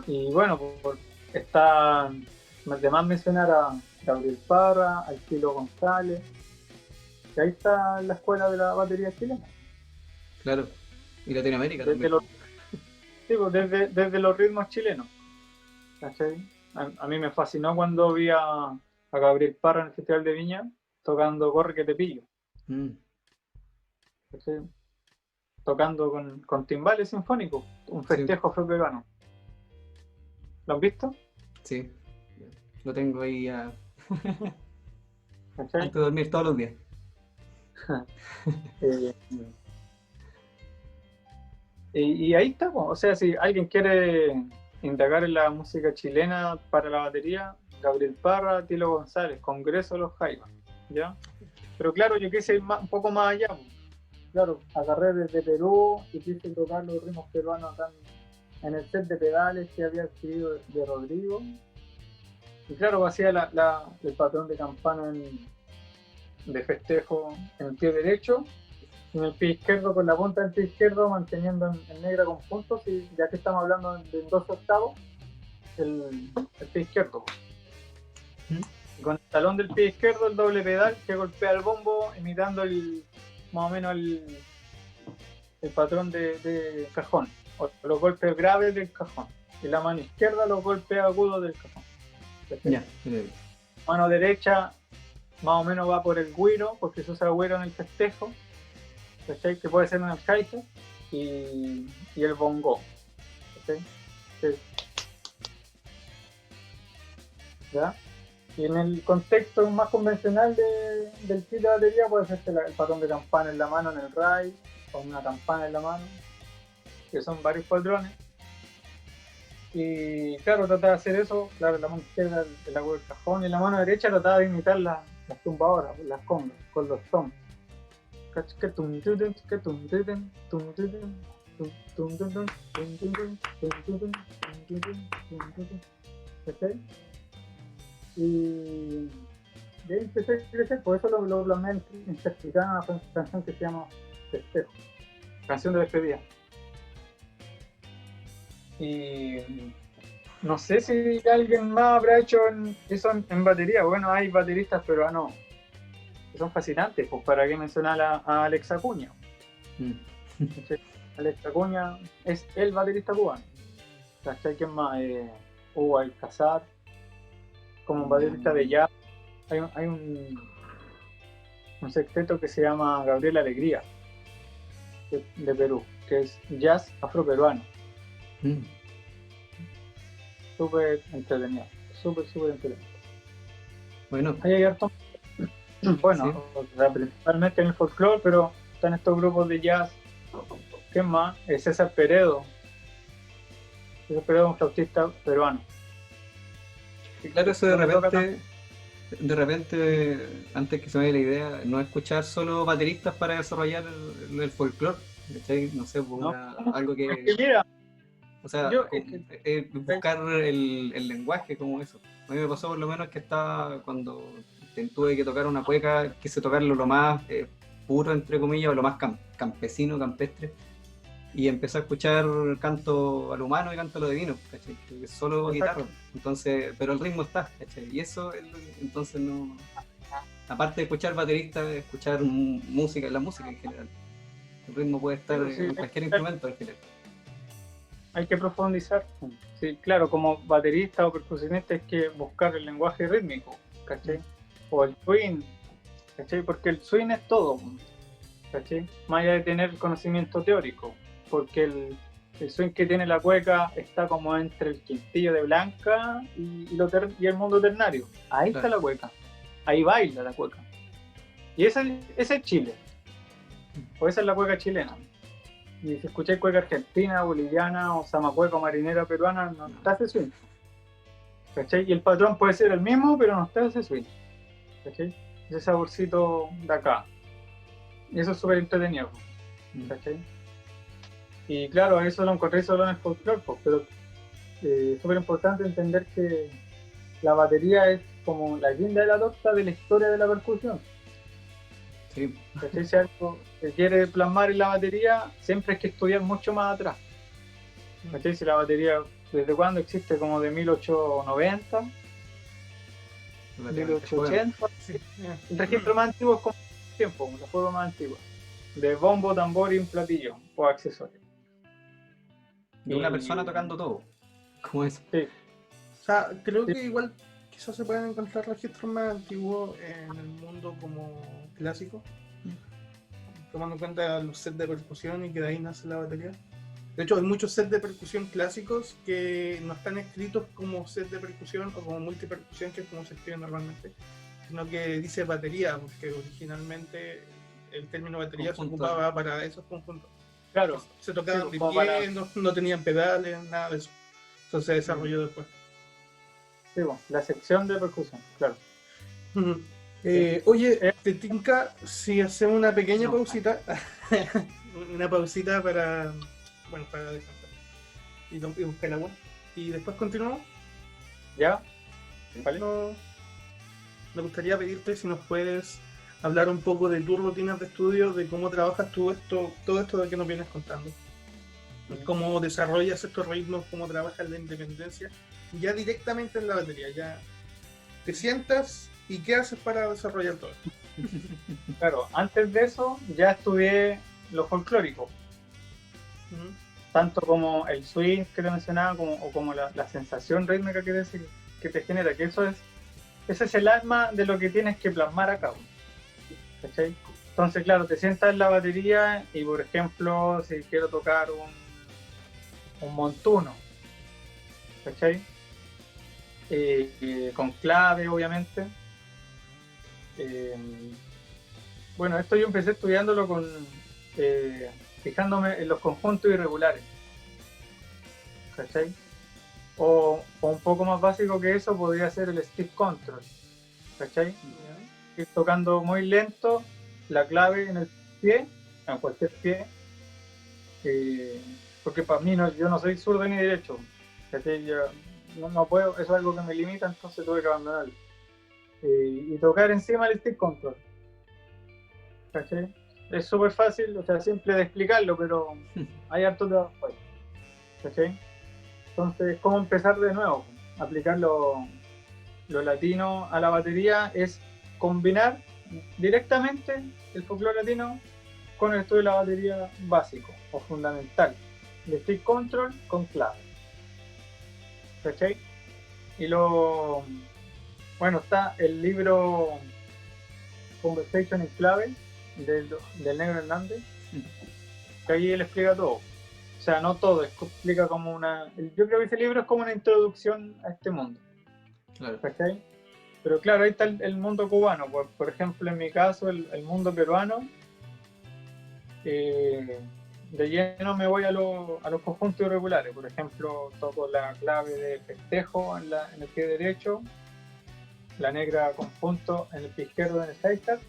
Y bueno, además mencionar a Gabriel Parra, al Kilo González, que ahí está la escuela de la batería chilena. Claro, y Latinoamérica desde también. desde los ritmos chilenos. ¿Cachai? A mí me fascinó cuando vi a Gabriel Parra en el Festival de Viña tocando Corre que te pillo. ¿Cachai? Tocando con timbales sinfónicos, un festejo afroperuano. ¿Lo has visto? Sí, lo tengo ahí ¿Cachai? antes de dormir todos los días. Y ahí está, o sea, si alguien quiere indagar en la música chilena para la batería, Gabriel Parra, Tilo González, Congreso de los Jaivas, ¿ya? Pero claro, yo quise ir un poco más allá, pues. Claro, agarré desde Perú y quise tocar los ritmos peruanos acá en el set de pedales que había escrito de Rodrigo. Y claro, hacía el patrón de campana de festejo en el pie derecho, en el pie izquierdo con la punta del pie izquierdo manteniendo en negra con puntos, y ya que estamos hablando de 2/8, el pie izquierdo. Y con el talón del pie izquierdo el doble pedal que golpea el bombo imitando más o menos el patrón de cajón, o los golpes graves del cajón, y la mano izquierda los golpes agudos del cajón. Ya. Mano derecha más o menos va por el güiro, porque se usa güiro en el festejo, ¿cachai? Que puede ser un alcaide, y el bongo, ¿cachai? ¿Ya? Y en el contexto más convencional del kit de batería puede ser el patrón de campana en la mano en el ray, o una campana en la mano, que son varios patrones. Y claro, trataba de hacer eso, claro, la mano izquierda el agua del cajón, y la mano derecha trataba de imitar las tumbadoras, las congas, con los toms. Y de ahí empecé a crecer, por eso lo plasmé en certificado una canción que se llama Festejo, canción de despedida. Y no sé si alguien más habrá hecho eso en batería. Bueno, hay bateristas peruanos que son fascinantes, pues para qué mencionar a Alex Acuña. Alex Acuña es el baterista cubano. ¿Cachai? ¿Quién más? Hugo Alcázar, como baterista de jazz. Hay un sexteto que se llama Gabriel Alegría, de Perú, que es jazz afroperuano. Súper entretenido, súper entretenido. Bueno, ahí hay harto. Bueno, sí. O sea, principalmente en el folclore, pero están estos grupos de jazz. ¿Qué más? César Peredo. César Peredo es un flautista peruano. Y claro, eso de repente, antes que se me vaya la idea, no escuchar solo bateristas para desarrollar el folclore, ¿cachai? No sé, algo que... Mira, o sea, buscar el lenguaje como eso. A mí me pasó por lo menos que estaba cuando tuve que tocar una cueca, quise tocarlo lo más puro, entre comillas, o lo más campesino, campestre, y empecé a escuchar canto a lo humano y canto a lo divino, ¿cachai? Solo guitarra, entonces, pero el ritmo está, ¿cachai? Y eso, entonces no... Aparte de escuchar bateristas, escuchar música, la música en general. El ritmo puede estar en cualquier instrumento en general. Hay que profundizar. Sí, claro, como baterista o percusionista hay que buscar el lenguaje rítmico, ¿cachai? O el swing, ¿cachai? Porque el swing es todo, ¿cachai? Más allá de tener conocimiento teórico, porque el swing que tiene la cueca está como entre el quintillo de Blanca y el mundo ternario. Ahí está la cueca, ahí baila la cueca. Y ese es Chile, o esa es la cueca chilena. Y si escucháis cueca argentina, boliviana o zamacueca o marinera peruana, no está ese swing, ¿cachai? Y el patrón puede ser el mismo, pero no está ese swing, ¿cachai? Ese saborcito de acá. Y eso es súper entretenido, ¿cachai? Y claro, eso lo encontré solo en el folclore, pero es súper importante entender que la batería es como la guinda de la torta de la historia de la percusión. Sí. ¿Cachai? Si algo se quiere plasmar en la batería, siempre hay que estudiar mucho más atrás. ¿Cachai? Si la batería ¿desde cuándo existe? Como de 1890, 1880. Sí. El registro más antiguo es como tiempo, la forma más antigua. De bombo, tambor y un platillo o accesorio. De una persona tocando todo. ¿Cómo es? Sí. O sea, creo que igual quizás se pueden encontrar registros más antiguos en el mundo como clásico, tomando en cuenta los sets de percusión y que de ahí nace la batería. De hecho, hay muchos sets de percusión clásicos que no están escritos como set de percusión o como multipercusión, que es como se escribe normalmente, sino que dice batería, porque originalmente el término batería Conjunto. se ocupaba para esos conjuntos. Claro. Se tocaban Sí, de pie, no tenían pedales, nada de eso. Eso se desarrolló después. Sí, bueno, la sección de percusión, claro. Oye, ¿te tinca si hacemos una pequeña pausita? Una pausita para descansar y buscar agua. Y después continuamos. ¿Ya? ¿Vale? Me gustaría pedirte si nos puedes hablar un poco de tus rutinas de estudio, de cómo trabajas tú todo esto de que nos vienes contando. Cómo desarrollas estos ritmos, cómo trabajas la independencia, ya directamente en la batería, ya te sientas y qué haces para desarrollar todo esto. Claro, antes de eso ya estudié lo folclórico, tanto como el swing que te mencionaba, como la sensación rítmica que te genera, que ese es el alma de lo que tienes que plasmar a cabo. ¿Cachai? Entonces, claro, te sientas en la batería y, por ejemplo, si quiero tocar un montuno, ¿cachai? Con clave, obviamente. Bueno, esto yo empecé estudiándolo fijándome en los conjuntos irregulares, ¿cachai? O un poco más básico que eso podría ser el stick control, ¿cachai? Ir tocando muy lento la clave en el pie, en cualquier pie, porque para mí yo no soy zurdo ni derecho, ¿cachai? Yo no puedo, eso es algo que me limita, entonces tuve que abandonarlo. Y tocar encima el stick control, ¿cachai? Es súper fácil, o sea, simple de explicarlo, pero hay harto trabajo ahí, ¿cachai? Entonces, ¿cómo empezar de nuevo? Aplicar lo latino a la batería es combinar directamente el folclore latino con el estudio de la batería básico o fundamental, el stick control con clave, ¿cachai? Y bueno, está el libro Conversation en clave del Negro Hernández, que ahí él explica todo. O sea, no todo, explica como yo creo que ese libro es como una introducción a este mundo. Claro. ¿Cachai? Pero claro, ahí está el mundo cubano. Por ejemplo, en mi caso, el mundo peruano, de lleno me voy a los conjuntos irregulares. Por ejemplo, toco la clave de festejo en el pie derecho, la negra con punto en el pie izquierdo en el side-step,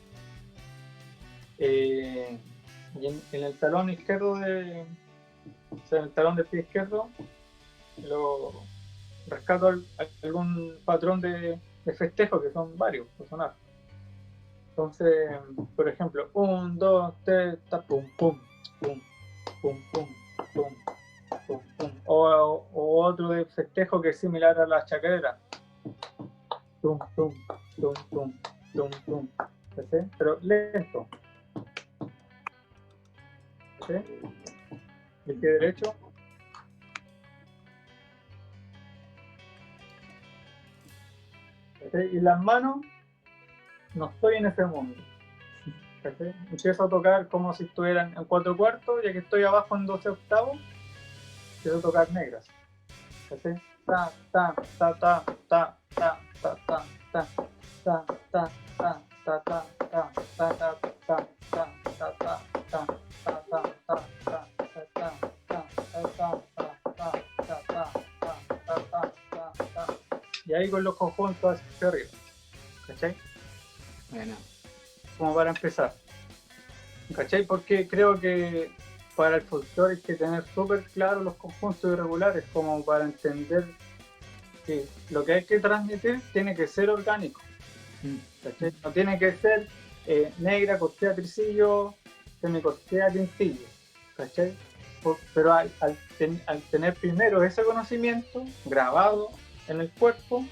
y en el talón izquierdo o sea, en el talón del pie izquierdo lo rescato algún patrón de festejo, que son varios, que son hartos. Entonces, por ejemplo, 1, 2, 3, pum, pum, pum, pum, pum, pum, pum, pum. O otro de festejo que es similar a la chacarera. Tum, tum, tum, tum, tum, tum. ¿Sí? Pero lento. ¿Sí? El pie derecho. ¿Sí? Y las manos, no estoy en ese mundo. ¿Sí? Empiezo a tocar como si estuvieran en 4/4, ya que estoy abajo en 12/8, empiezo a tocar negras. ¿Sí? Ta, ta, ta, ta, ta, ta, ta, ta, ta, ta, ta, ta, ta, ta, ta, ta, ta, ta, y ahí con los conjuntos hacia arriba, ¿cachai? Bueno. Como para empezar, ¿cachai? Porque creo que para el folclore hay que tener súper claro los conjuntos irregulares, como para entender que lo que hay que transmitir tiene que ser orgánico, ¿cachai? No tiene que ser negra, cortea, tricillo, semicortea, quintillo, ¿cachai? pero al tener primero ese conocimiento grabado en el cuerpo,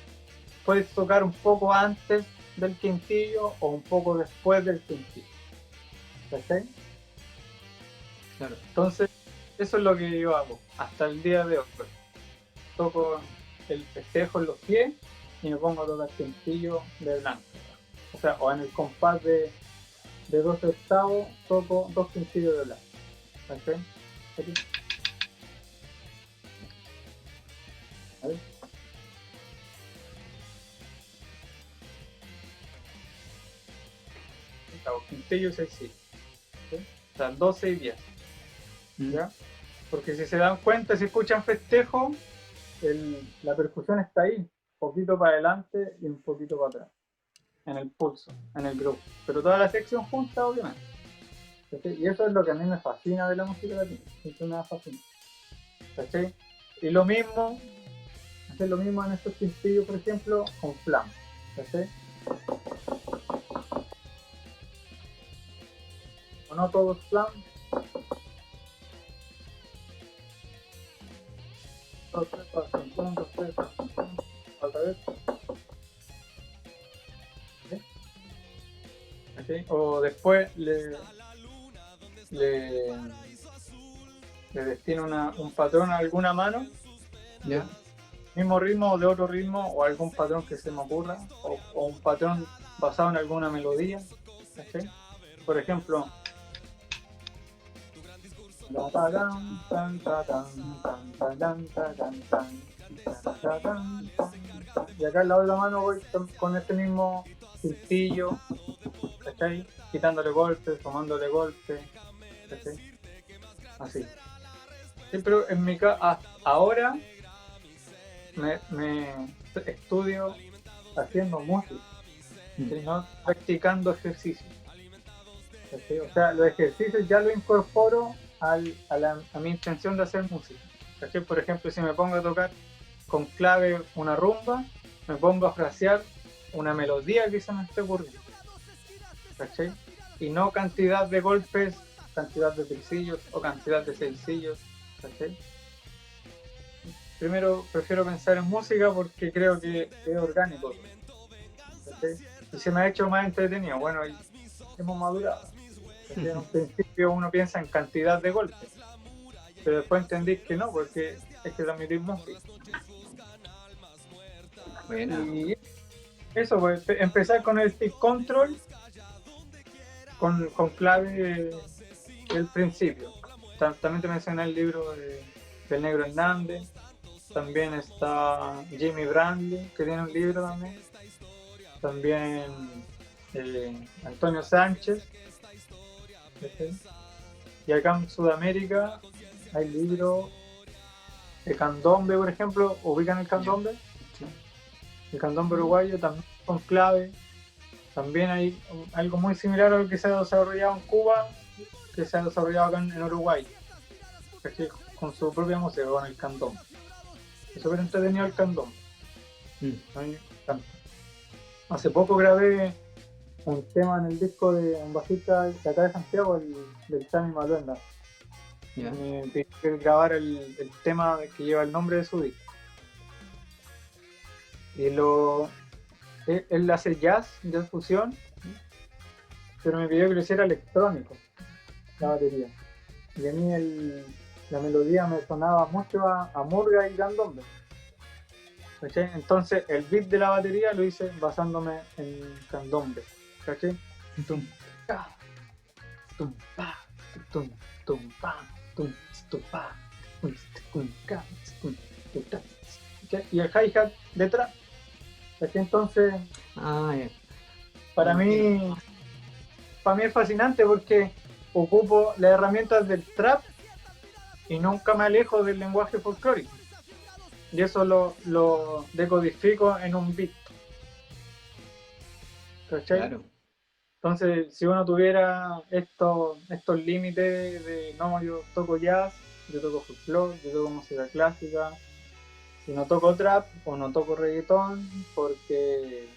puedes tocar un poco antes del quintillo o un poco después del quintillo. ¿Cachai? Claro. Entonces, eso es lo que yo hago hasta el día de hoy. Toco el festejo en los pies y me pongo a tocar quintillo de blanco. O sea, o en el compás de 12 octavos toco 2 quintillos de blanco. ¿Cachai? Aquí. A ver. Quintillo y 6 ¿sí? O sea, 12 y 10. ¿Ya? Porque si se dan cuenta, si escuchan festejo, la percusión está ahí, un poquito para adelante y un poquito para atrás, en el pulso, en el groove, pero toda la sección junta, obviamente. ¿Cachai? Y eso es lo que a mí me fascina de la música latina, eso me fascina. ¿Cachai? Y lo mismo, hacer lo mismo en estos quintillos, por ejemplo, con flam. ¿Cachai? O no todos flam. ¿Sí? O después le destino un patrón a alguna mano, ¿Ya? mismo ritmo o de otro ritmo, o algún patrón que se me ocurra, o un patrón basado en alguna melodía. ¿Sí? Por ejemplo, y acá en la otra mano voy con este mismo cintillo, ¿cachai? Quitándole golpes, tomándole golpes, ¿cachai? Así. Sí, pero en mi caso, ahora me estudio haciendo música, ¿sí? No practicando ejercicios. ¿Sí? O sea, los ejercicios ya los incorporo a mi intención de hacer música. ¿Sí? Por ejemplo, si me pongo a tocar con clave una rumba, me pongo a frasear una melodía que se me esté ocurriendo. ¿Sí? Y no cantidad de golpes, cantidad de tricillos o cantidad de sencillos. ¿Sí? Primero prefiero pensar en música porque creo que es orgánico. ¿Sí? Y se me ha hecho más entretenido. Bueno, hemos madurado. En un principio uno piensa en cantidad de golpes, pero después entendí que no, porque hay que transmitir música. Bueno. Y eso, pues, empezar con el stick control, con clave del principio. También te mencioné el libro del Negro Hernández, también está Jimmy Brandley, que tiene un libro también Antonio Sánchez. Y acá en Sudamérica hay libros de candombe, por ejemplo. ¿Ubican el candombe? Sí. El candombe uruguayo también con clave. También hay algo muy similar a lo que se ha desarrollado en Cuba, que se ha desarrollado acá en Uruguay, con su propia música, con el candombe. Es súper entretenido el candombe. Hace poco grabé un tema en el disco de un bajista de acá de Santiago, del Chami Maluenda. Yeah. Me pidió grabar el tema que lleva el nombre de su disco. Y él hace jazz fusión, pero me pidió que lo hiciera electrónico, la batería. Y a mí la melodía me sonaba mucho a murga y candombe. ¿Cachai? Entonces el beat de la batería lo hice basándome en candombe. ¿Cachai? Tum, pa, tum, pa, tum, tum, pa, tum, tum, pa, tum, tum, ca, tum, tum, ta. Y el hi-hat detrás. ¿Cachai? Entonces, para mí es fascinante porque ocupo las herramientas del trap y nunca me alejo del lenguaje folclórico. Y eso lo decodifico en un beat. ¿Cachai? Claro. Entonces, si uno tuviera estos límites de no, yo toco jazz, yo toco folclore, yo toco música clásica, y no toco trap o no toco reggaetón, porque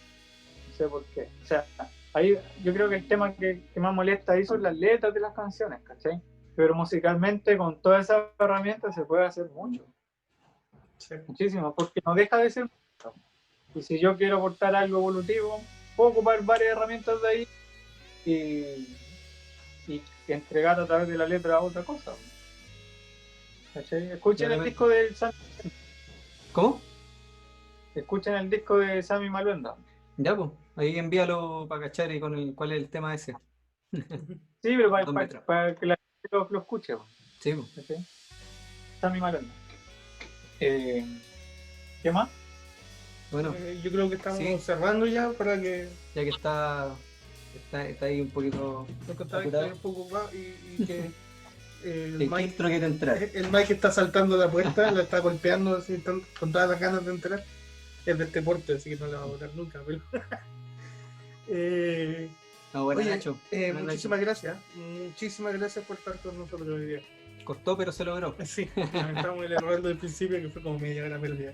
no sé por qué. O sea, ahí yo creo que el tema que más molesta ahí son las letras de las canciones, ¿cachai? pero musicalmente con todas esas herramientas se puede hacer mucho. Sí. Muchísimo, porque no deja de ser música. Y si yo quiero aportar algo evolutivo, puedo ocupar varias herramientas de ahí y entregar a través de la letra otra cosa. ¿Cachai? Escuchen el disco de Sammy. ¿Cómo? Escuchen el disco de Sammy Maluenda. Ya, pues, ahí envíalo para cachar y cuál es el tema ese. Sí, pero para que la gente lo escuche. Sí, pues. ¿Okay? Sammy Maluenda. ¿Qué más? Bueno, yo creo que estamos cerrando ya para que... Ya que está ahí un poquito... un poco ocupado y que... El Mike que te entrar. El Mike está saltando la puerta, la está golpeando así, con todas las ganas de entrar. Es de este porte, así que no la va a botar nunca. Pero... bueno, oye, Nacho. Muchísimas gracias. Muchísimas gracias por estar con nosotros hoy día. Costó, pero se logró. Sí, lamentamos el error del principio que fue como media hora perdida.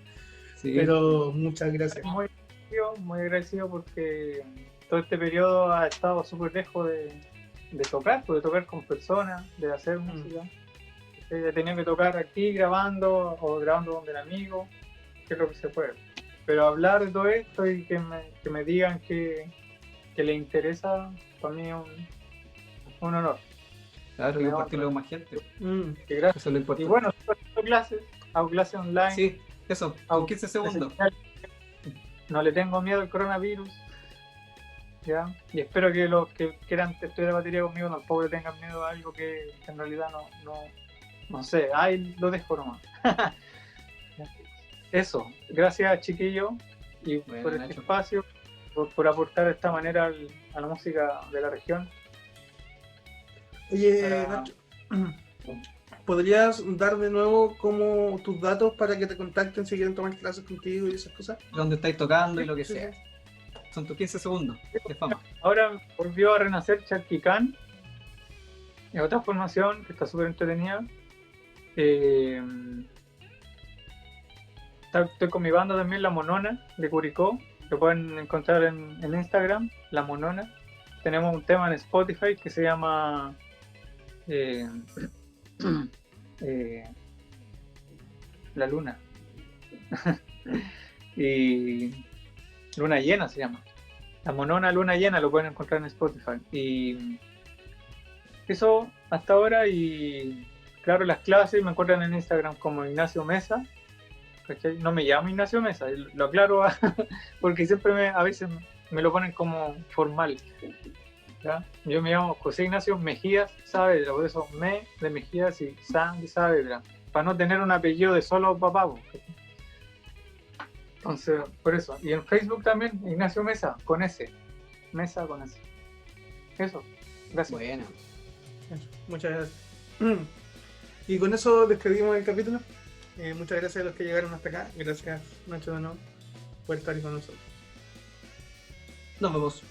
Sí. Pero muchas gracias. Muy agradecido porque todo este periodo ha estado súper lejos de tocar con personas, de hacer música. He tenido que tocar aquí grabando o grabando donde el amigo, que es lo que se puede. Pero hablar de todo esto y que me digan que le interesa, para mí es un honor. Claro, y compartirlo con más gente. Que gracias. Eso es lo importante. Y bueno, hago clases online. Sí, eso, con 15 segundos. No le tengo miedo al coronavirus. ¿Ya? Y espero que los que quieran estudiar batería conmigo tampoco le tengan miedo a algo que en realidad no sé. Ahí lo dejo nomás. Eso, gracias chiquillo y bueno, por Nacho. este espacio, por aportar de esta manera a la música de la región. Oye, Nacho, ¿podrías dar de nuevo como tus datos para que te contacten si quieren tomar clases contigo y esas cosas? Donde estáis tocando y lo que Sí, sea. sí. Son tus 15 segundos de fama. Ahora volvió a renacer Charquicán, es otra formación que está súper entretenida. Estoy con mi banda también, La Monona, de Curicó, que pueden encontrar en Instagram, La Monona. Tenemos un tema en Spotify que se llama La Luna. Y Luna Llena se llama. La Monona Luna Llena lo pueden encontrar en Spotify. Y eso hasta ahora. Y claro, las clases me encuentran en Instagram como Ignacio Mesa. ¿Cachai? No me llamo Ignacio Mesa, lo aclaro porque siempre a veces me lo ponen como formal. ¿Ya? Yo me llamo José Ignacio Mejías Saavedra, por eso Me de Mejías y Sa de Saavedra, para no tener un apellido de solo papá. Entonces, por eso. Y en Facebook también, Ignacio Mesa, con S. Mesa con S. Eso. Gracias. Bueno. Muchas gracias. Y con eso despedimos el capítulo. Muchas gracias a los que llegaron hasta acá. Gracias, Nacho, de nuevo, por estar ahí con nosotros. Nos vemos.